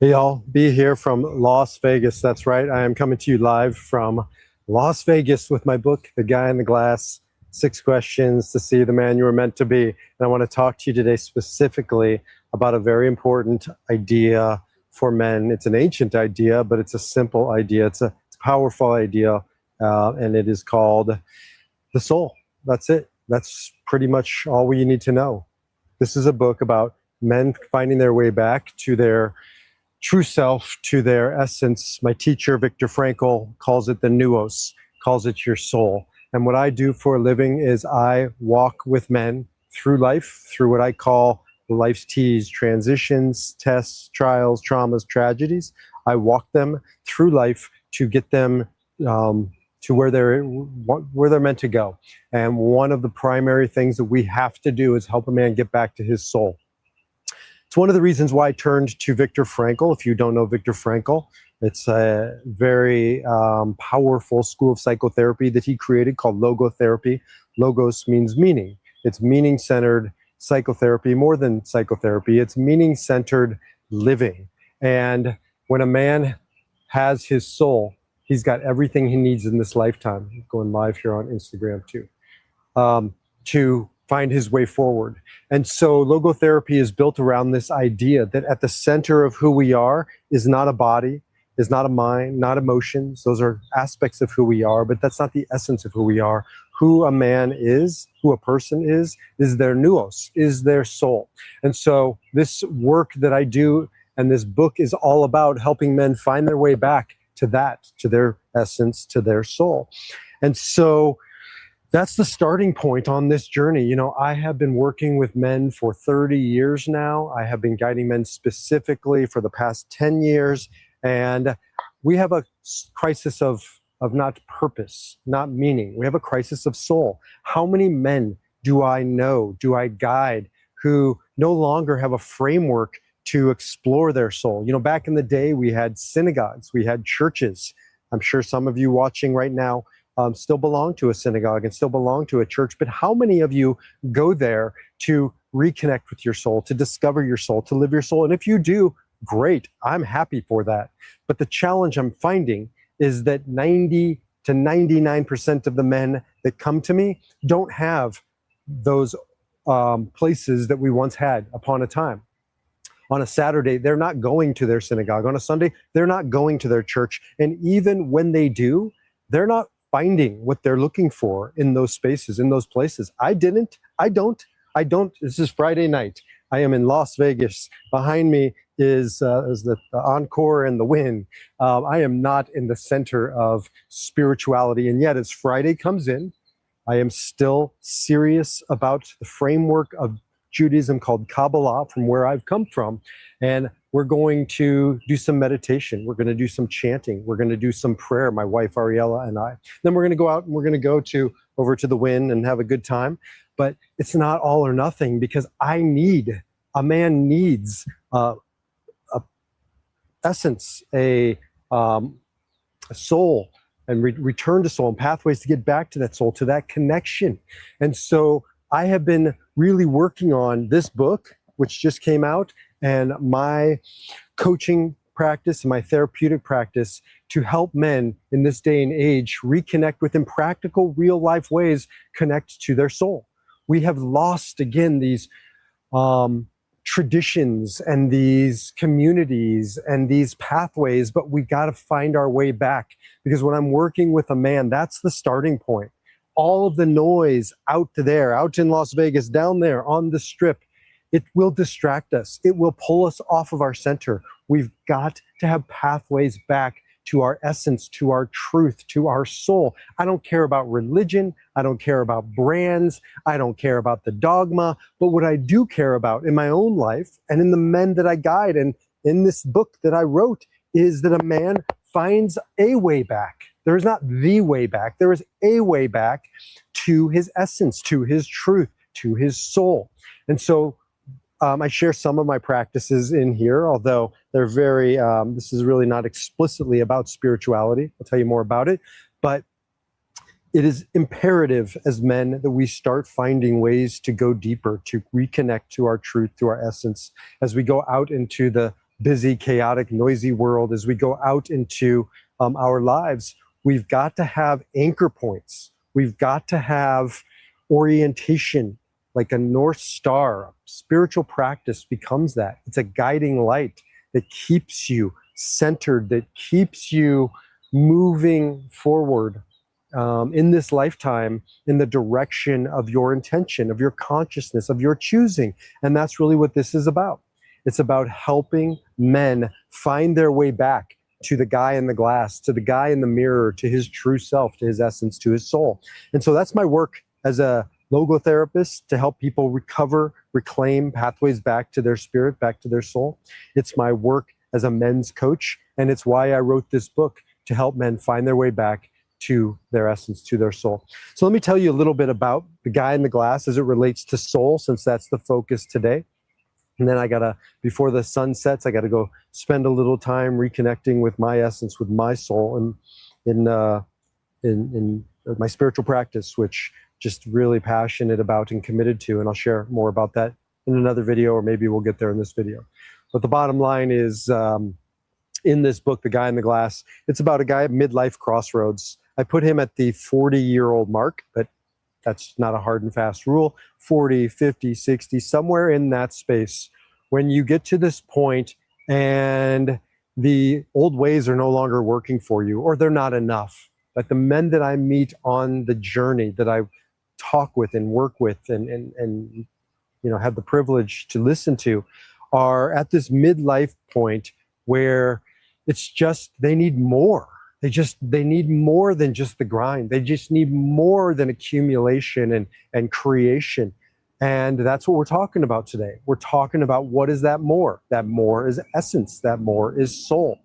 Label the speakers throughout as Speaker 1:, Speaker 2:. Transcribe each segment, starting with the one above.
Speaker 1: Hey, y'all, be here from Las Vegas. That's right. I am coming to you live from Las Vegas with my book, The Guy in the Glass, 6 Questions to See the Man You Were Meant to Be. And I want to talk to you today specifically about a very important idea for men. It's an ancient idea, but it's a simple idea. It's a powerful idea, and it is called the soul. That's it. That's pretty much all we need to know. This is a book about men finding their way back to their true self, to their essence. My teacher, Viktor Frankl, calls it the nous, calls it your soul. And what I do for a living is I walk with men through life, through what I call life's T's, transitions, tests, trials, traumas, tragedies. I walk them through life to get them to where they're meant to go. And one of the primary things that we have to do is help a man get back to his soul. It's one of the reasons why I turned to Viktor Frankl. If you don't know Viktor Frankl, it's a very powerful school of psychotherapy that he created called logotherapy. Logos means meaning. It's meaning-centered psychotherapy. More than psychotherapy, it's meaning-centered living. And when a man has his soul, he's got everything he needs in this lifetime. I'm going live here on Instagram too, to find his way forward. And so logotherapy is built around this idea that at the center of who we are is not a body, is not a mind, not emotions. Those are aspects of who we are, but that's not the essence of who we are. Who a man is, who a person is their nous, is their soul. And so this work that I do and this book is all about helping men find their way back to that, to their essence, to their soul. And so that's the starting point on this journey. You know, I have been working with men for 30 years now. I have been guiding men specifically for the past 10 years. And we have a crisis of not purpose, not meaning. We have a crisis of soul. How many men do I know, do I guide, who no longer have a framework to explore their soul? You know, back in the day, we had synagogues, we had churches. I'm sure some of you watching right now still belong to a synagogue and still belong to a church, but how many of you go there to reconnect with your soul, to discover your soul, to live your soul? And if you do, great, I'm happy for that. But the challenge I'm finding is that 90 to 99% of the men that come to me don't have those places that we once had upon a time. On a Saturday, they're not going to their synagogue. On a Sunday, they're not going to their church. And even when they do, they're not finding what they're looking for in those spaces, in those places. I don't. This is Friday night. I am in Las Vegas. Behind me is the Encore and the Win. I am not in the center of spirituality. And yet, as Friday comes in, I am still serious about the framework of Judaism called Kabbalah, from where I've come from. And we're going to do some meditation. We're going to do some chanting. We're going to do some prayer, my wife, Ariella, and I. Then we're going to go out and we're going to go over to the Win and have a good time. But it's not all or nothing, because a man needs a essence, a soul, and return to soul, and pathways to get back to that soul, to that connection. And so I have been really working on this book, which just came out, and my coaching practice and my therapeutic practice to help men in this day and age reconnect with, in practical, real life ways, connect to their soul. We have lost, again, these traditions and these communities and these pathways, but we got to find our way back. Because when I'm working with a man, that's the starting point. All of the noise out there, out in Las Vegas, down there on the strip, it will distract us. It will pull us off of our center. We've got to have pathways back to our essence, to our truth, to our soul. I don't care about religion. I don't care about brands. I don't care about the dogma. But what I do care about in my own life and in the men that I guide and in this book that I wrote is that a man finds a way back. There is not the way back. There is a way back to his essence, to his truth, to his soul. And so I share some of my practices in here, although they're very, this is really not explicitly about spirituality. I'll tell you more about it. But it is imperative as men that we start finding ways to go deeper, to reconnect to our truth, to our essence, as we go out into the busy, chaotic, noisy world, as we go out into our lives, we've got to have anchor points. We've got to have orientation, like a North Star. Spiritual practice becomes that. It's a guiding light that keeps you centered, that keeps you moving forward in this lifetime in the direction of your intention, of your consciousness, of your choosing. And that's really what this is about. It's about helping men find their way back to the guy in the glass, to the guy in the mirror, to his true self, to his essence, to his soul. And so that's my work as a logotherapist, to help people recover, reclaim pathways back to their spirit, back to their soul. It's my work as a men's coach, and it's why I wrote this book, to help men find their way back to their essence, to their soul. So let me tell you a little bit about the guy in the glass as it relates to soul, since that's the focus today. And then I gotta, before the sun sets, I gotta go spend a little time reconnecting with my essence, with my soul, and in my spiritual practice, which just really passionate about and committed to. And I'll share more about that in another video, or maybe we'll get there in this video. But the bottom line is, in this book, The Guy in the Glass, it's about a guy at midlife crossroads. I put him at the 40-year-old mark, but that's not a hard and fast rule. 40, 50, 60, somewhere in that space. When you get to this point and the old ways are no longer working for you, or they're not enough. Like the men that I meet on the journey, that I talk with and work with and have the privilege to listen to, are at this midlife point where it's just, they need more. They need more than just the grind. They just need more than accumulation and creation. And that's what we're talking about today. We're talking about, what is that more? That more is essence. That more is soul.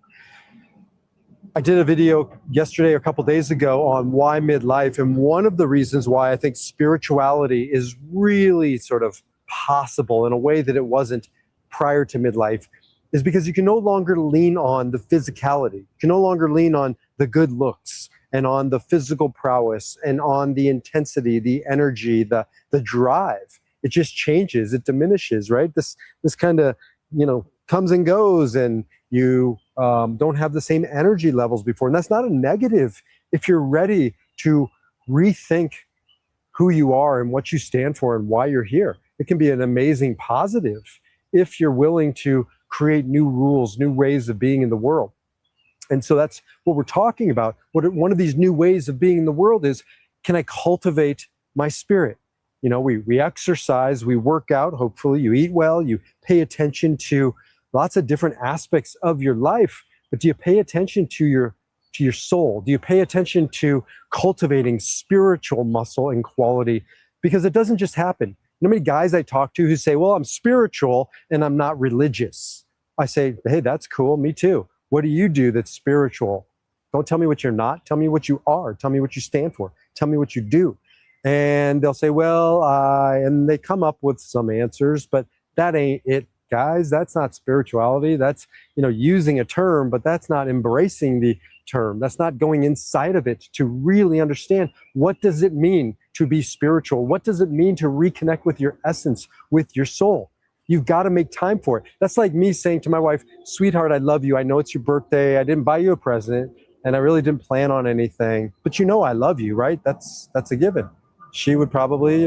Speaker 1: I did a video yesterday or a couple days ago on why midlife, and one of the reasons why I think spirituality is really sort of possible in a way that it wasn't prior to midlife is because you can no longer lean on the physicality. You can no longer lean on the good looks and on the physical prowess and on the intensity, the energy, the drive. It just changes, it diminishes, right? This kind of, comes and goes, and you don't have the same energy levels before. And that's not a negative if you're ready to rethink who you are and what you stand for and why you're here. It can be an amazing positive if you're willing to create new rules, new ways of being in the world. And so that's what we're talking about. One of these new ways of being in the world is, can I cultivate my spirit? We exercise, we work out, hopefully you eat well, you pay attention to lots of different aspects of your life, but do you pay attention to your soul? Do you pay attention to cultivating spiritual muscle and quality? Because it doesn't just happen. You know how many guys I talk to who say, well, I'm spiritual and I'm not religious? I say, hey, that's cool, me too. What do you do that's spiritual? Don't tell me what you're not, tell me what you are, tell me what you stand for, tell me what you do. And they'll say, well, and they come up with some answers, but that ain't it, guys. That's not spirituality. That's, using a term, but that's not embracing the term. That's not going inside of it to really understand, what does it mean to be spiritual? What does it mean to reconnect with your essence, with your soul? You've got to make time for it. That's like me saying to my wife, sweetheart, I love you. I know it's your birthday. I didn't buy you a present, and I really didn't plan on anything, but I love you, right? That's a given. She would probably,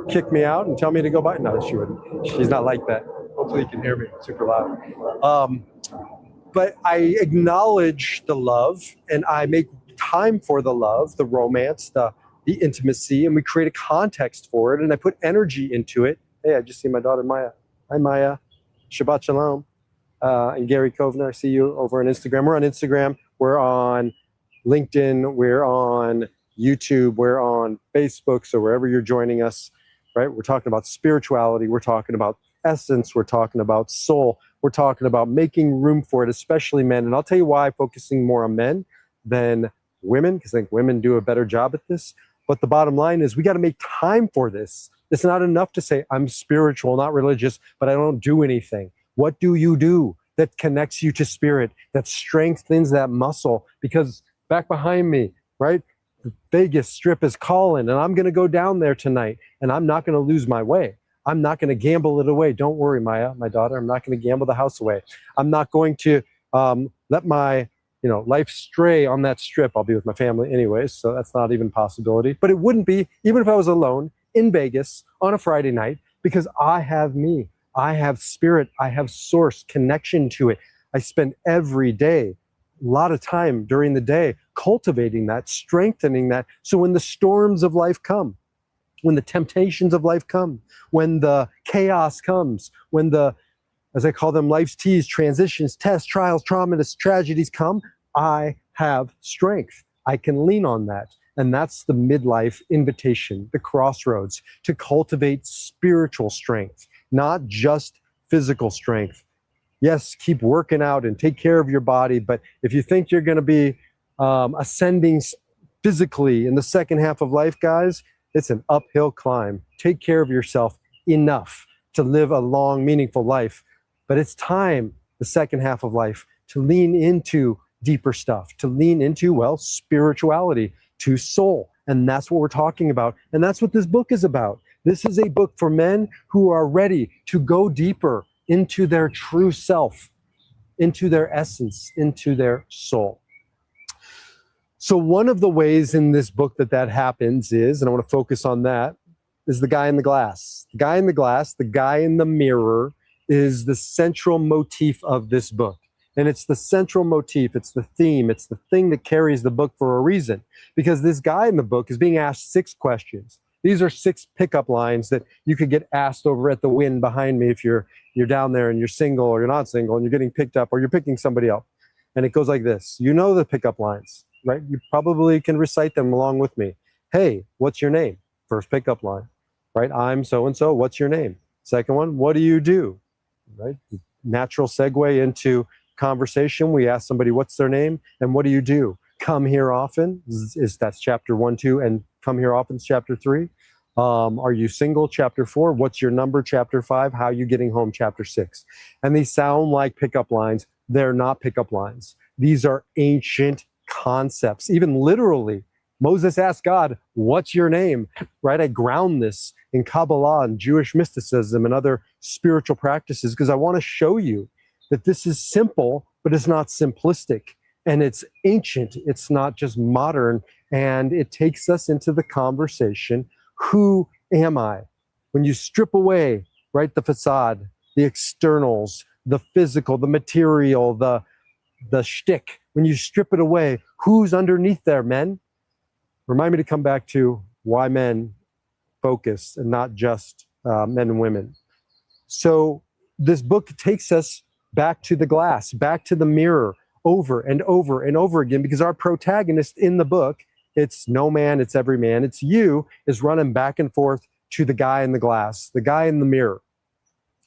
Speaker 1: kick me out and tell me to go buy. No, she wouldn't. She's not like that. Hopefully you can hear me super loud. But I acknowledge the love, and I make time for the love, the romance, the intimacy, and we create a context for it, and I put energy into it. Hey, I just see my daughter Maya. Hi, Maya. Shabbat Shalom. And Gary Kovner, I see you over on Instagram. We're on Instagram. We're on LinkedIn. We're on YouTube. We're on Facebook. So wherever you're joining us, right? We're talking about spirituality. We're talking about essence. We're talking about soul. We're talking about making room for it, especially men. And I'll tell you why I'm focusing more on men than women, because I think women do a better job at this. But the bottom line is, we got to make time for this. It's not enough to say, I'm spiritual, not religious, but I don't do anything. What do you do that connects you to spirit, that strengthens that muscle? Because back behind me, right, the Vegas Strip is calling, and I'm going to go down there tonight, and I'm not going to lose my way. I'm not going to gamble it away. Don't worry, Maya, my daughter. I'm not going to gamble the house away. I'm not going to let my life stray on that strip. I'll be with my family anyways, so that's not even a possibility. But it wouldn't be, even if I was alone in Vegas on a Friday night, because I have me. I have spirit. I have source, connection to it. I spend every day, a lot of time during the day, cultivating that, strengthening that. So when the storms of life come, when the temptations of life come, when the chaos comes, when the, as I call them, life's T's, transitions, tests, trials, traumas, tragedies come, I have strength. I can lean on that. And that's the midlife invitation, the crossroads, to cultivate spiritual strength, not just physical strength. Yes, keep working out and take care of your body, but if you think you're going to be ascending physically in the second half of life, guys, it's an uphill climb. Take care of yourself enough to live a long, meaningful life. But it's time, the second half of life, to lean into deeper stuff, to lean into, well, spirituality, to soul. And that's what we're talking about. And that's what this book is about. This is a book for men who are ready to go deeper into their true self, into their essence, into their soul. So one of the ways in this book that happens is, and I want to focus on that, is the guy in the glass. The guy in the glass, the guy in the mirror, is the central motif of this book. And it's the central motif, it's the theme, it's the thing that carries the book for a reason. Because this guy in the book is being asked 6 questions. These are 6 pickup lines that you could get asked over at the Wynn behind me if you're down there and you're single or you're not single and you're getting picked up or you're picking somebody up. And it goes like this. You know the pickup lines, right? You probably can recite them along with me. Hey, what's your name? First pickup line, right? I'm so-and-so, what's your name? Second one, what do you do? Right? Natural segue into conversation. We ask somebody, what's their name? And what do you do? Come here often? That's chapter 1, 2, and come here often is chapter 3. Are you single? Chapter 4. What's your number? Chapter 5. How are you getting home? Chapter 6. And these sound like pickup lines. They're not pickup lines. These are ancient concepts. Even literally, Moses asked God, what's your name? Right? I ground this in Kabbalah and Jewish mysticism and other spiritual practices because I want to show you that this is simple, but it's not simplistic. And it's ancient. It's not just modern. And it takes us into the conversation. Who am I? When you strip away, right, the facade, the externals, the physical, the material, the shtick, when you strip it away, who's underneath there, men? Remind me to come back to why men focus and not just men and women. So this book takes us back to the glass, back to the mirror, over and over and over again, because our protagonist in the book, it's no man, it's every man, it's you, is running back and forth to the guy in the glass, the guy in the mirror.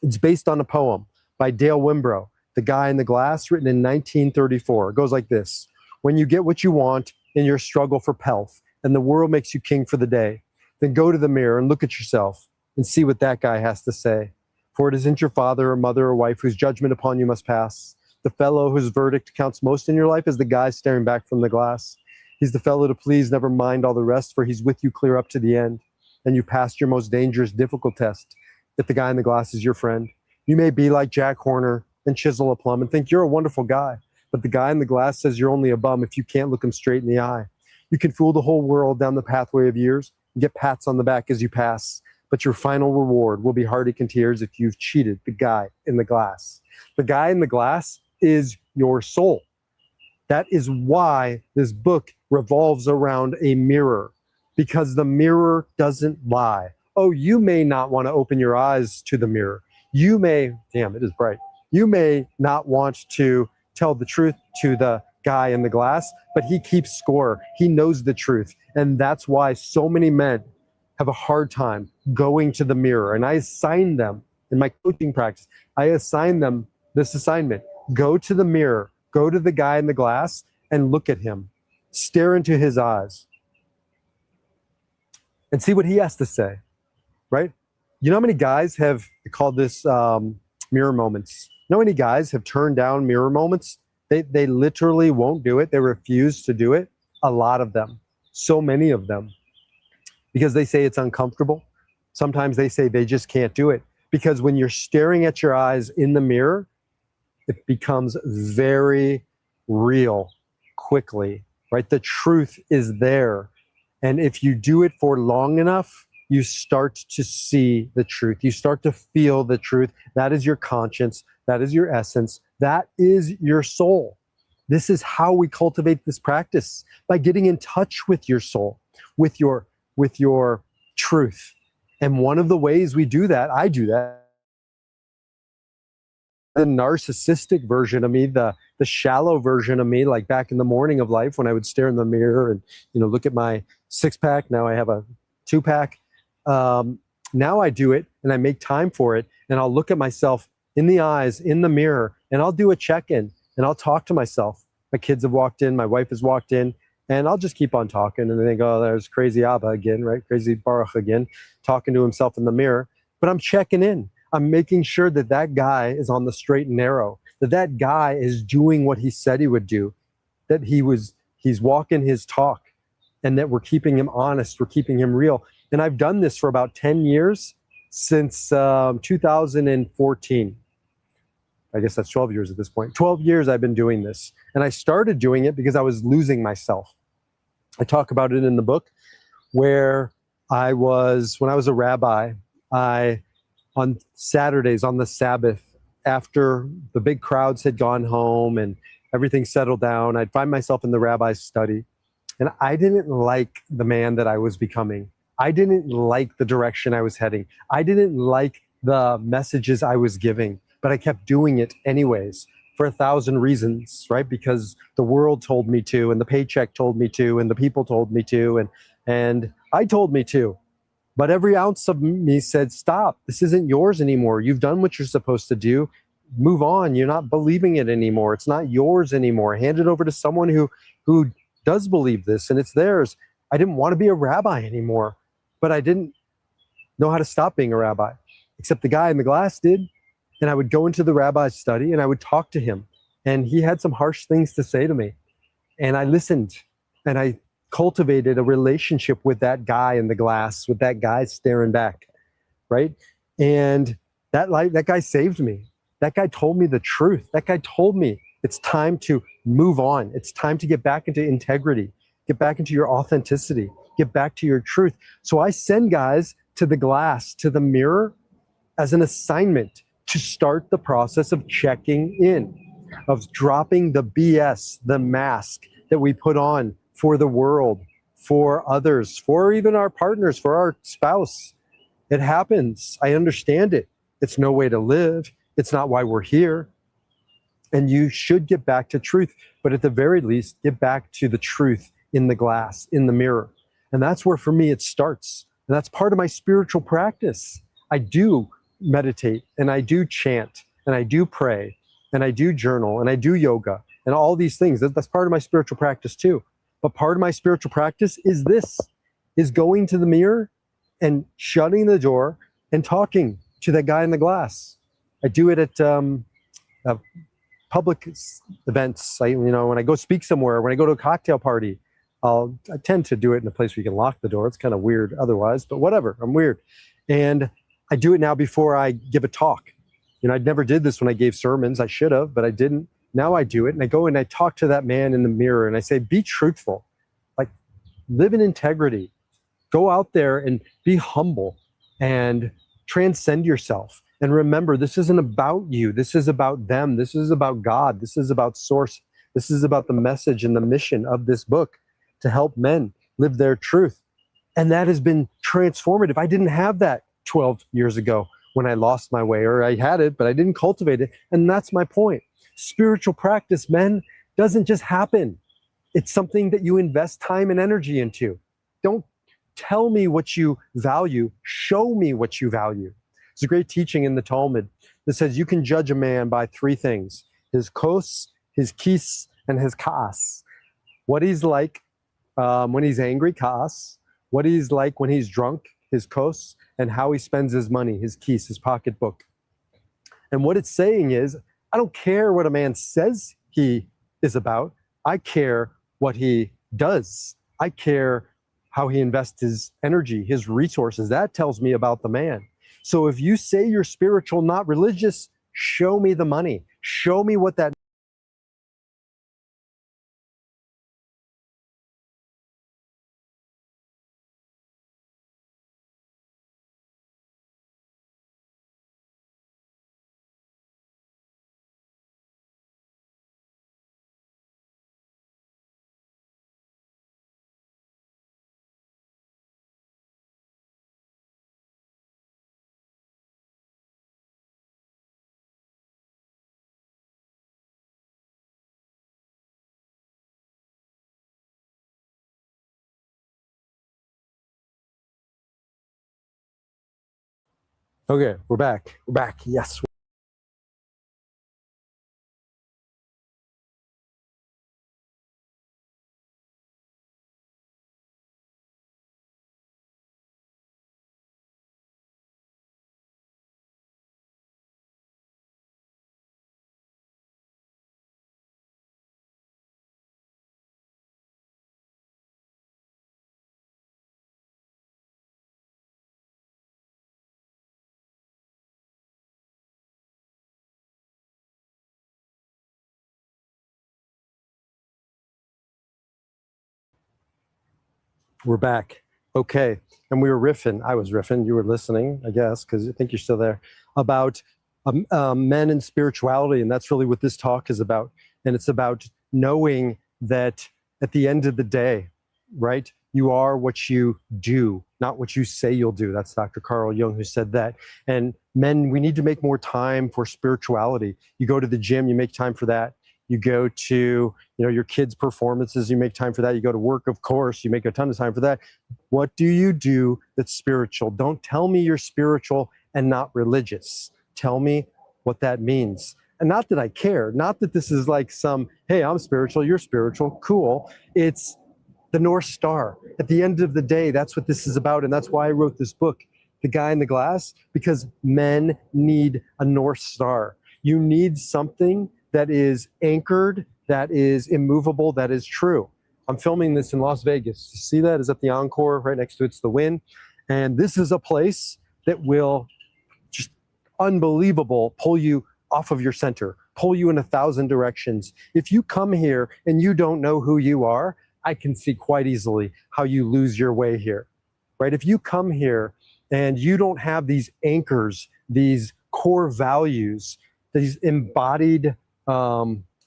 Speaker 1: It's based on a poem by Dale Wimbrough, The Guy in the Glass, written in 1934. It goes like this. When you get what you want in your struggle for pelf, and the world makes you king for the day, then go to the mirror and look at yourself and see what that guy has to say. For it isn't your father or mother or wife whose judgment upon you must pass. The fellow whose verdict counts most in your life is the guy staring back from the glass. He's the fellow to please, never mind all the rest, for he's with you clear up to the end. And you passed your most dangerous, difficult test, if the guy in the glass is your friend. You may be like Jack Horner and chisel a plum and think you're a wonderful guy, but the guy in the glass says you're only a bum if you can't look him straight in the eye. You can fool the whole world down the pathway of years and get pats on the back as you pass, but your final reward will be heartache and tears if you've cheated the guy in the glass. The guy in the glass is your soul. That is why this book revolves around a mirror, because the mirror doesn't lie. Oh, you may not want to open your eyes to the mirror. You may, damn, it is bright. You may not want to tell the truth to the guy in the glass, but he keeps score. He knows the truth. And that's why so many men have a hard time going to the mirror. And I assign them in my coaching practice, I assign them this assignment. Go to the mirror, go to the guy in the glass and look at him. Stare into his eyes and see what he has to say, right? You know how many guys have called this mirror moments? You know how many guys have turned down mirror moments? They literally won't do it. They refuse to do it. A lot of them, so many of them, because they say it's uncomfortable. Sometimes they say they just can't do it, because when you're staring at your eyes in the mirror, it becomes very real quickly, right? The truth is there. And if you do it for long enough, you start to see the truth. You start to feel the truth. That is your conscience. That is your essence. That is your soul. This is how we cultivate this practice, by getting in touch with your soul, with your truth. And one of the ways we do that, I do that, the narcissistic version of me, the shallow version of me, like back in the morning of life when I would stare in the mirror and look at my 6-pack. Now I have a 2-pack. Now I do it and I make time for it, and I'll look at myself in the eyes in the mirror, and I'll do a check-in, and I'll talk to myself. My kids have walked in, my wife has walked in, and I'll just keep on talking, and they think, oh, there's crazy Abba again, right? Crazy Baruch again, talking to himself in the mirror. But I'm checking in. I'm making sure that that guy is on the straight and narrow, that that guy is doing what he said he would do, that he's walking his talk, and that we're keeping him honest, we're keeping him real. And I've done this for about 10 years, since 2014. I guess that's 12 years at this point. 12 years I've been doing this. And I started doing it because I was losing myself. I talk about it in the book, where when I was a rabbi, on Saturdays, on the Sabbath, after the big crowds had gone home and everything settled down, I'd find myself in the rabbi's study. And I didn't like the man that I was becoming. I didn't like the direction I was heading. I didn't like the messages I was giving, but I kept doing it anyways for 1,000 reasons, right? Because the world told me to, and the paycheck told me to, and the people told me to, and I told me to. But every ounce of me said, stop, this isn't yours anymore. You've done what you're supposed to do. Move on. You're not believing it anymore. It's not yours anymore. Hand it over to someone who does believe this, and it's theirs. I didn't want to be a rabbi anymore, but I didn't know how to stop being a rabbi, except the guy in the glass did. And I would go into the rabbi's study and I would talk to him, and he had some harsh things to say to me. And I listened, and I cultivated a relationship with that guy in the glass, with that guy staring back, right? And that guy saved me. That guy told me the truth. That guy told me it's time to move on. It's time to get back into integrity, get back into your authenticity, get back to your truth. So I send guys to the glass, to the mirror, as an assignment to start the process of checking in, of dropping the BS, the mask that we put on for the world, for others, for even our partners, for our spouse. It happens. I understand it. It's no way to live. It's not why we're here. And you should get back to truth, but at the very least, get back to the truth in the glass, in the mirror. And that's where, for me, it starts. And that's part of my spiritual practice. I do meditate, and I do chant, and I do pray, and I do journal, and I do yoga, and all these things. That's part of my spiritual practice too. But part of my spiritual practice is going to the mirror and shutting the door and talking to that guy in the glass. I do it at public events. When I go speak somewhere, when I go to a cocktail party, I tend to do it in a place where you can lock the door. It's kind of weird otherwise, but whatever, I'm weird. And I do it now before I give a talk. I never did this when I gave sermons. I should have, but I didn't. Now I do it, and I go and I talk to that man in the mirror, and I say, be truthful, like live in integrity, go out there and be humble and transcend yourself. And remember, this isn't about you. This is about them. This is about God. This is about source. This is about the message and the mission of this book, to help men live their truth. And that has been transformative. I didn't have that 12 years ago when I lost my way, or I had it, but I didn't cultivate it. And that's my point. Spiritual practice, men, doesn't just happen. It's something that you invest time and energy into. Don't tell me what you value. Show me what you value. There's a great teaching in the Talmud that says you can judge a man by 3 things: his kos, his kis, and his kaas. What he's like when he's angry, kaas. What he's like when he's drunk, his kos, and how he spends his money, his kis, his pocketbook. And what it's saying is, I don't care what a man says he is about. I care what he does. I care how he invests his energy, his resources. That tells me about the man. So if you say you're spiritual, not religious, show me the money. Show me what that. Okay, we're back. We're back. Yes. We're back. Okay. And we were riffing. I was riffing. You were listening, I guess, because I think you're still there, about men and spirituality. And that's really what this talk is about. And it's about knowing that at the end of the day, right, you are what you do, not what you say you'll do. That's Dr. Carl Jung who said that. And men, we need to make more time for spirituality. You go to the gym, you make time for that. You go to, your kids' performances, you make time for that. You go to work, of course, you make a ton of time for that. What do you do that's spiritual? Don't tell me you're spiritual and not religious. Tell me what that means. And not that I care, not that this is like some, hey, I'm spiritual, you're spiritual, cool. It's the North Star. At the end of the day, that's what this is about. And that's why I wrote this book, The Guy in the Glass, because men need a North Star. You need something that is anchored, that is immovable, that is true. I'm filming this in Las Vegas. You see that? Is at the Encore, right next to it's the Wynn. And this is a place that will just unbelievable pull you off of your center, pull you in 1,000 directions. If you come here and you don't know who you are, I can see quite easily how you lose your way here, right? If you come here and you don't have these anchors, these core values, these embodied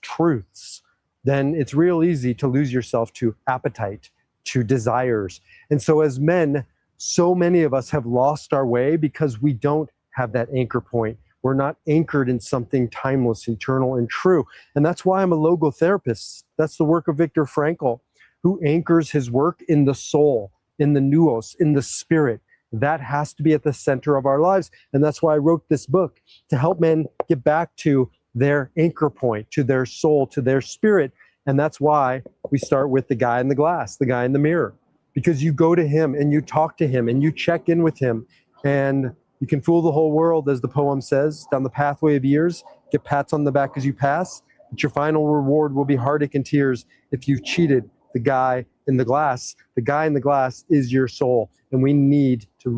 Speaker 1: truths, then it's real easy to lose yourself to appetite, to desires. And so as men, so many of us have lost our way because we don't have that anchor point. We're not anchored in something timeless, eternal, and true. And that's why I'm a logotherapist. That's the work of Viktor Frankl, who anchors his work in the soul, in the nous, in the spirit. That has to be at the center of our lives. And that's why I wrote this book, to help men get back to their anchor point, to their soul, to their spirit. And that's why we start with the guy in the glass, the guy in the mirror, because you go to him and you talk to him and you check in with him, and you can fool the whole world, as the poem says, down the pathway of years, get pats on the back as you pass, but your final reward will be heartache and tears if you've cheated the guy in the glass. The guy in the glass is your soul, and we need to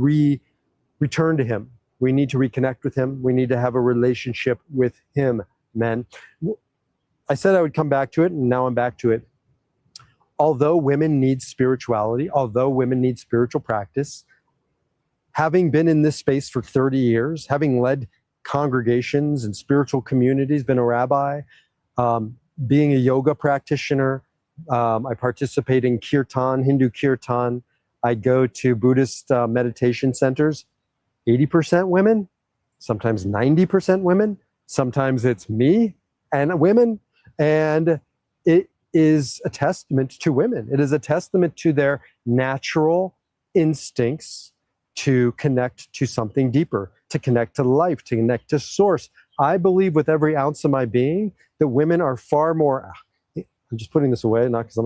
Speaker 1: return to him. We need to reconnect with him. We need to have a relationship with him, men. I said I would come back to it, and now I'm back to it. Although women need spirituality, although women need spiritual practice, having been in this space for 30 years, having led congregations and spiritual communities, been a rabbi, being a yoga practitioner, I participate in kirtan, Hindu kirtan. I go to Buddhist meditation centers. 80% women, sometimes 90% women, sometimes it's me and women. And it is a testament to women. It is a testament to their natural instincts to connect to something deeper, to connect to life, to connect to source. I believe with every ounce of my being that women are far more, I'm just putting this away, not because I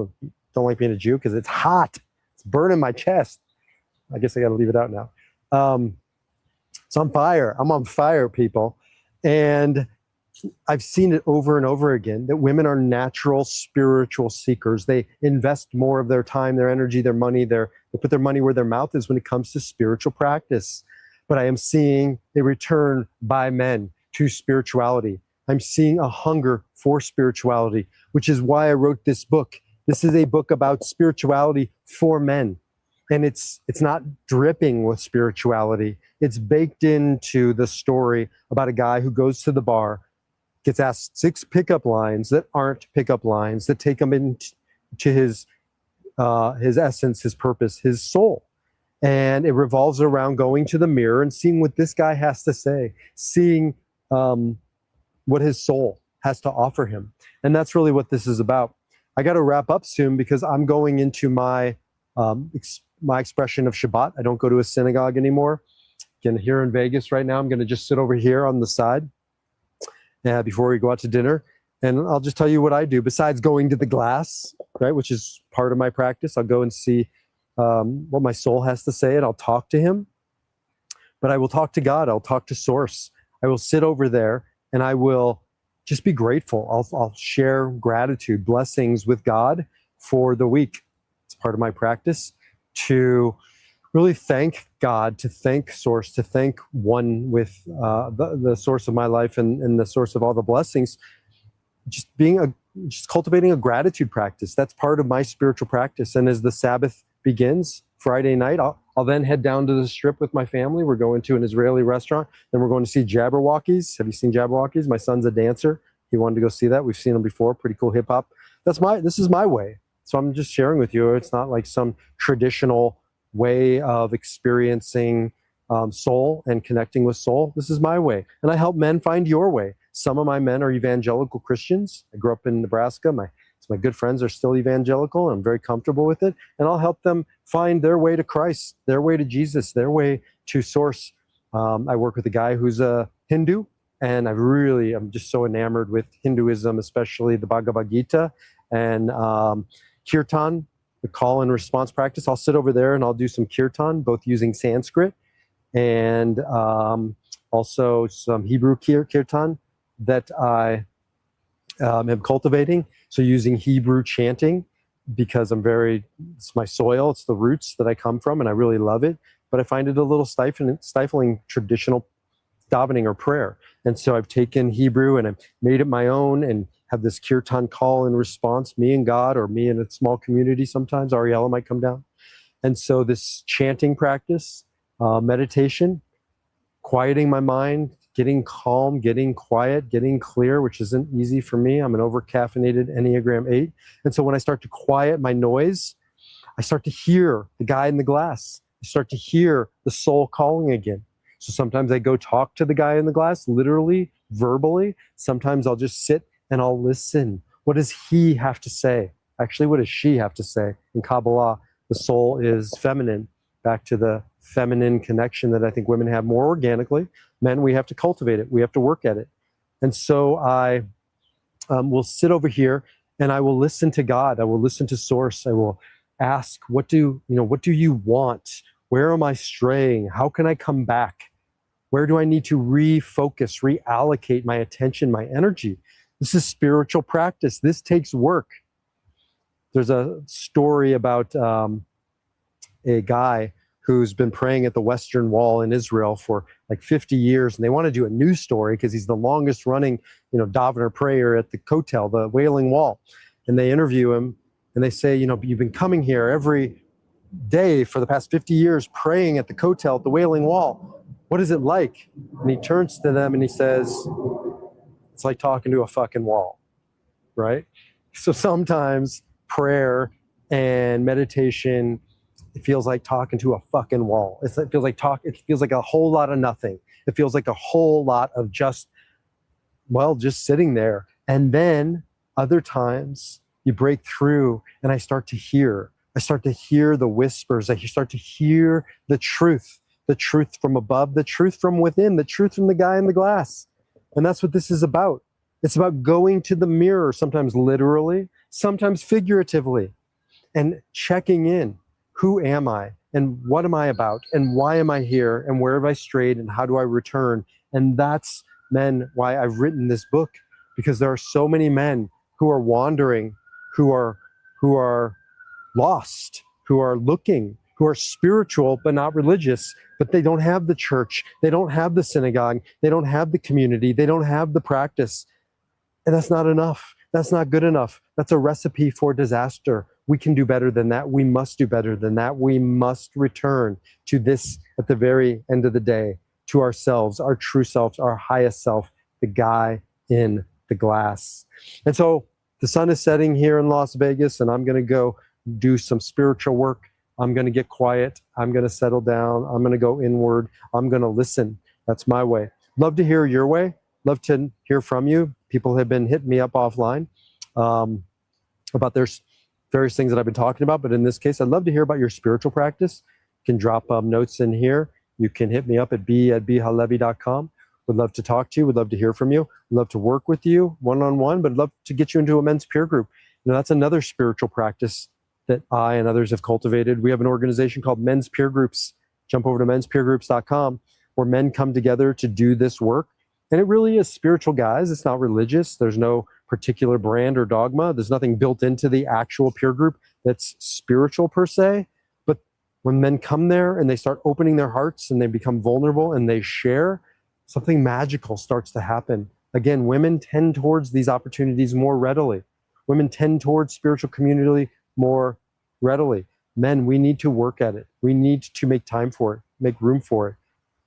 Speaker 1: don't like being a Jew, because it's hot. It's burning my chest. I guess I got to leave it out now. So I'm on fire, people. And I've seen it over and over again that women are natural spiritual seekers. They invest more of their time, their energy, their money, they put their money where their mouth is when it comes to spiritual practice. But I am seeing a return by men to spirituality. I'm seeing a hunger for spirituality, which is why I wrote this book. This is a book about spirituality for men. And it's not dripping with spirituality. It's baked into the story about a guy who goes to the bar, gets asked 6 pickup lines that aren't pickup lines, that take him into his essence, his purpose, his soul. And it revolves around going to the mirror and seeing what this guy has to say, seeing what his soul has to offer him. And that's really what this is about. I got to wrap up soon because I'm going into my expression of Shabbat. I don't go to a synagogue anymore. Again, here in Vegas right now, I'm going to just sit over here on the side before we go out to dinner. And I'll just tell you what I do besides going to the glass, right, which is part of my practice. I'll go and see what my soul has to say, and I'll talk to him. But I will talk to God. I'll talk to Source. I will sit over there, and I will just be grateful. I'll share gratitude, blessings with God for the week. It's part of my practice to really thank God, to thank Source, to thank one with the source of my life and the source of all the blessings. Just cultivating a gratitude practice. That's part of my spiritual practice. And as the Sabbath begins Friday night, I'll then head down to the Strip with my family. We're going to an Israeli restaurant. Then we're going to see Jabberwockies. Have you seen Jabberwockies? My son's a dancer. He wanted to go see that. We've seen them before. Pretty cool hip hop. This is my way. So I'm just sharing with you. It's not like some traditional way of experiencing soul and connecting with soul. This is my way. And I help men find your way. Some of my men are evangelical Christians. I grew up in Nebraska. My good friends are still evangelical. And I'm very comfortable with it. And I'll help them find their way to Christ, their way to Jesus, their way to Source. I work with a guy who's a Hindu. And I'm just so enamored with Hinduism, especially the Bhagavad Gita and Kirtan, the call and response practice. I'll sit over there and I'll do some Kirtan, both using Sanskrit and also some Hebrew Kirtan that I am cultivating. So using Hebrew chanting because it's my soil, it's the roots that I come from, and I really love it. But I find it a little stifling traditional davening or prayer. And so I've taken Hebrew and I've made it my own and have this Kirtan call and response, me and God, or me in a small community sometimes. Ariella might come down. And so this chanting practice, meditation, quieting my mind, getting calm, getting quiet, getting clear, which isn't easy for me. I'm an over-caffeinated Enneagram 8. And so when I start to quiet my noise, I start to hear the guy in the glass. I start to hear the soul calling again. So sometimes I go talk to the guy in the glass, literally, verbally. Sometimes I'll just sit and I'll listen. What does he have to say? Actually, what does she have to say? In Kabbalah, the soul is feminine. Back to the feminine connection that I think women have more organically. Men, we have to cultivate it. We have to work at it. And so I will sit over here and I will listen to God. I will listen to Source. I will ask, what do you want? Where am I straying? How can I come back? Where do I need to refocus, reallocate my attention, my energy? This is spiritual practice. This takes work. There's a story about a guy who's been praying at the Western Wall in Israel for like 50 years. And they want to do a news story because he's the longest running, davener prayer at the Kotel, the Wailing Wall. And they interview him and they say, you've been coming here every day for the past 50 years praying at the Kotel, at the Wailing Wall. What is it like? And he turns to them and he says, it's like talking to a fucking wall, right? So sometimes prayer and meditation, it feels like talking to a fucking wall. It feels like a whole lot of nothing. It feels like a whole lot of just sitting there. And then other times you break through and I start to hear the whispers. I start to hear the truth from above, the truth from within, the truth from the guy in the glass. And that's what this is about. It's about going to the mirror, sometimes literally, sometimes figuratively, and checking in. Who am I? And what am I about? And why am I here? And where have I strayed? And how do I return? And that's men why I've written this book, because there are so many men who are wandering, who are lost, who are looking, who are spiritual but not religious, but they don't have the church, they don't have the synagogue, they don't have the community, they don't have the practice. And that's not enough. That's not good enough. That's a recipe for disaster. We can do better than that. We must do better than that. We must return to this at the very end of the day, to ourselves, our true selves, our highest self, the guy in the glass. And so the sun is setting here in Las Vegas, and I'm going to go do some spiritual work. I'm going to get quiet. I'm going to settle down. I'm going to go inward. I'm going to listen. That's my way. Love to hear your way. Love to hear from you. People have been hitting me up offline about there's various things that I've been talking about, but in this case, I'd love to hear about your spiritual practice. You can drop notes in here. You can hit me up at b@bhalevi.com. Would love to talk to you. Would love to hear from you. Would love to work with you one-on-one, but I'd love to get you into a men's peer group. You know, that's another spiritual practice that I and others have cultivated. We have an organization called Men's Peer Groups. Jump over to menspeergroups.com, where men come together to do this work. And it really is spiritual, guys. It's not religious. There's no particular brand or dogma. There's nothing built into the actual peer group that's spiritual per se. But when men come there and they start opening their hearts and they become vulnerable and they share, something magical starts to happen. Again, women tend towards these opportunities more readily. Women tend towards spiritual community more readily. Men, we need to work at it. We need to make time for it, make room for it.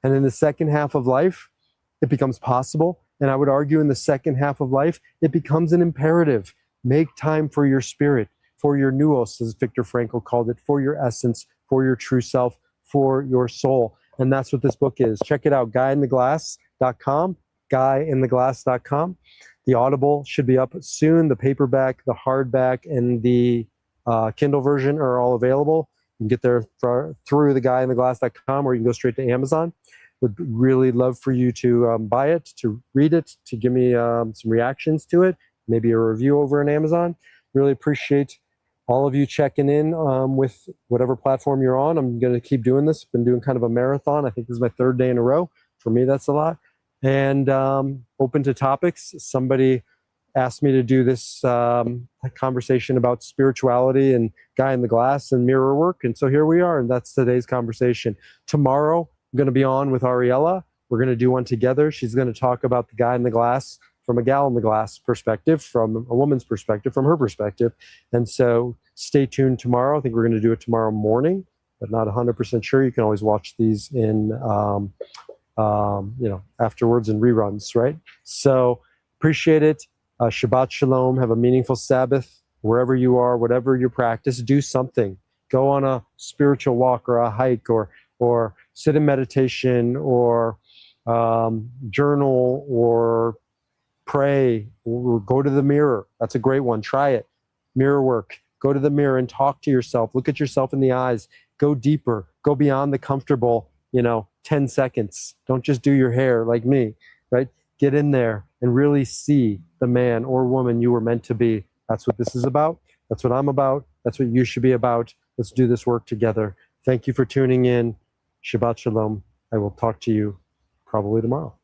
Speaker 1: And in the second half of life, it becomes possible. And I would argue in the second half of life, it becomes an imperative. Make time for your spirit, for your nous, as Viktor Frankl called it, for your essence, for your true self, for your soul. And that's what this book is. Check it out, guyintheglass.com, guyintheglass.com. The Audible should be up soon. The paperback, the hardback, and the Kindle version are all available. You can get there through theguyintheglass.com, or you can go straight to Amazon. Would really love for you to buy it, to read it, to give me some reactions to it, maybe a review over on Amazon. Really appreciate all of you checking in with whatever platform you're on. I'm going to keep doing this. Been doing kind of a marathon. I think this is my third day in a row. For me, that's a lot. And open to topics. Somebody asked me to do this conversation about spirituality and guy in the glass and mirror work. And so here we are, and that's today's conversation. Tomorrow, I'm going to be on with Ariella. We're going to do one together. She's going to talk about the guy in the glass from a gal in the glass perspective, from a woman's perspective, from her perspective. And so stay tuned tomorrow. I think we're going to do it tomorrow morning, but not 100% sure. You can always watch these in, afterwards in reruns, right? So appreciate it. Shabbat Shalom. Have a meaningful Sabbath wherever you are, whatever your practice. Do something. Go on a spiritual walk or a hike, or sit in meditation, or journal, or pray, or go to the mirror. That's a great one. Try it. Mirror work. Go to the mirror and talk to yourself. Look at yourself in the eyes. Go deeper. Go beyond the comfortable, 10 seconds. Don't just do your hair like me, right? Get in there and really see the man or woman you were meant to be. That's what this is about. That's what I'm about. That's what you should be about. Let's do this work together. Thank you for tuning in. Shabbat Shalom. I will talk to you probably tomorrow.